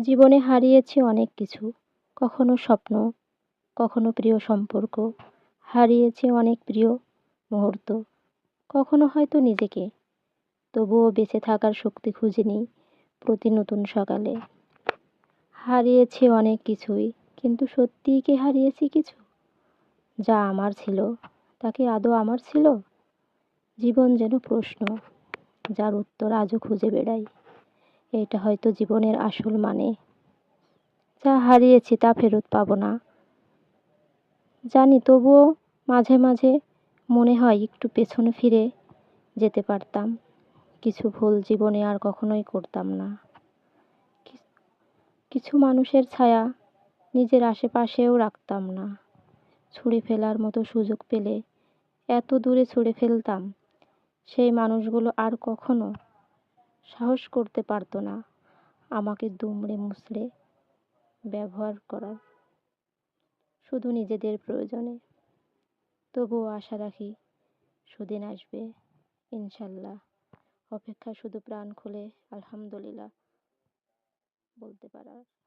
জীবনে হারিয়েছি অনেক কিছু। কখনো স্বপ্ন, কখনো প্রিয় সম্পর্ক, হারিয়েছি অনেক প্রিয় মুহূর্ত। কখনো হয়তো নিজেকে, তবুও বেঁচে থাকার শক্তি খুঁজে নিই প্রতি নতুন সকালে। হারিয়েছি অনেক কিছুই, কিন্তু সত্যিই কি হারিয়েছি কিছু? যা আমার ছিল, তা কি আদৌ আমার ছিল? জীবন যেন প্রশ্ন, যার উত্তর আজও খুঁজে বেড়াই। এটা হয়তো জীবনের আসল মানে। যা হারিয়েছি তা ফেরত পাবো না জানি, তবুও মাঝে মাঝে মনে হয় একটু পেছনে ফিরে যেতে পারতাম। কিছু ভুল জীবনে আর কখনোই করতাম না। কি- কিছু মানুষের ছায়া নিজের আশেপাশেও রাখতাম না। ছুঁড়ে ফেলার মতো সুযোগ পেলে এত দূরে ছুঁড়ে ফেলতাম, সেই মানুষগুলো আর কখনো সাহস করতে পারতো না আমাকে দুমড়ে মুচড়ে ব্যবহার করার, শুধু নিজেদের প্রয়োজনে। তবুও আশা রাখি সুদিন আসবে, ইনশাল্লাহ। অপেক্ষায় শুধু প্রাণ খুলে আলহামদুলিল্লাহ বলতে পারার।